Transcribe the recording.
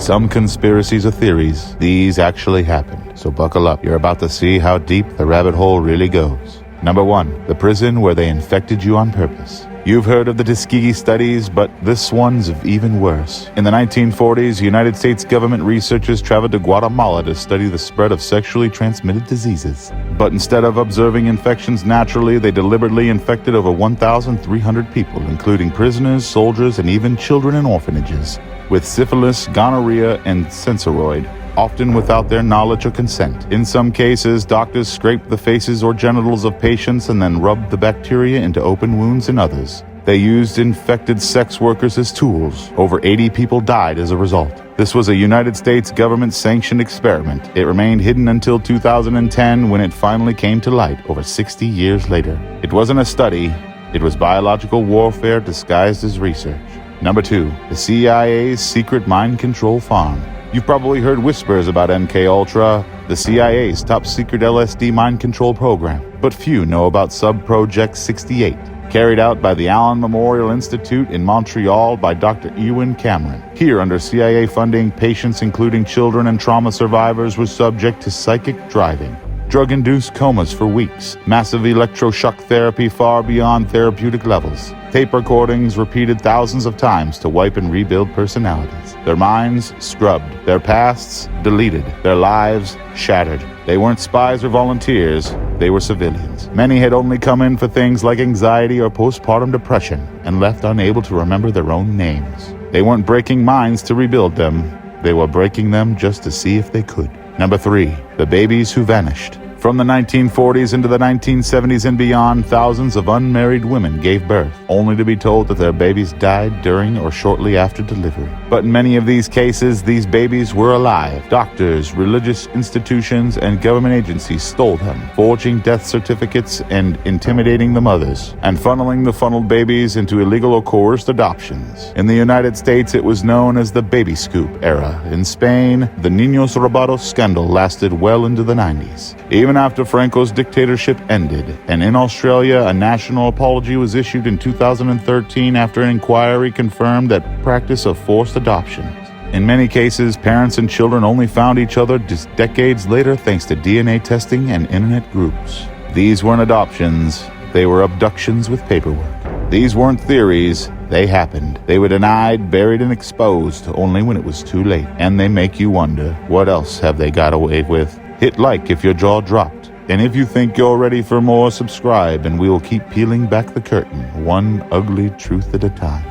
some conspiracies or theories, these actually happened. So buckle up, you're about to see how deep the rabbit hole really goes. Number 1, the prison where they infected you on purpose. You've heard of the Tuskegee studies, but this one's even worse. In the 1940s, United States government researchers traveled to Guatemala to study the spread of sexually transmitted diseases. But instead of observing infections naturally, they deliberately infected over 1,300 people, including prisoners, soldiers, and even children in orphanages, with syphilis, gonorrhea, and sensorioid, often without their knowledge or consent. In some cases, doctors scraped the faces or genitals of patients and then rubbed the bacteria into open wounds in others. They used infected sex workers as tools. Over 80 people died as a result. This was a United States government-sanctioned experiment. It remained hidden until 2010 when it finally came to light over 60 years later. It wasn't a study, it was biological warfare disguised as research. Number 2, the CIA's secret mind control farm. You've probably heard whispers about MKUltra, the CIA's top-secret LSD mind control program, but few know about Sub-Project 68, carried out by the Allen Memorial Institute in Montreal by Dr. Ewan Cameron. Here, under CIA funding, patients including children and trauma survivors were subject to psychic driving, drug-induced comas for weeks, massive electroshock therapy far beyond therapeutic levels, tape recordings repeated thousands of times to wipe and rebuild personalities, their minds scrubbed, their pasts deleted, their lives shattered. They weren't spies or volunteers, they were civilians. Many had only come in for things like anxiety or postpartum depression and left unable to remember their own names. They weren't breaking minds to rebuild them, they were breaking them just to see if they could. Number 3, the babies who vanished. From the 1940s into the 1970s and beyond, thousands of unmarried women gave birth, only to be told that their babies died during or shortly after delivery. But in many of these cases, these babies were alive. Doctors, religious institutions, and government agencies stole them, forging death certificates and intimidating the mothers, and funneling the funneled babies into illegal or coerced adoptions. In the United States, it was known as the baby scoop era. In Spain, the Niños Robados scandal lasted well into the 90s. Even after Franco's dictatorship ended, and in Australia, a national apology was issued in 2013 after an inquiry confirmed that practice of forced adoptions. In many cases, parents and children only found each other just decades later thanks to DNA testing and internet groups. These weren't adoptions, they were abductions with paperwork. These weren't theories, they happened. They were denied, buried, and exposed only when it was too late. And they make you wonder, what else have they got away with? Hit like if your jaw dropped. And if you think you're ready for more, subscribe and we will keep peeling back the curtain, one ugly truth at a time.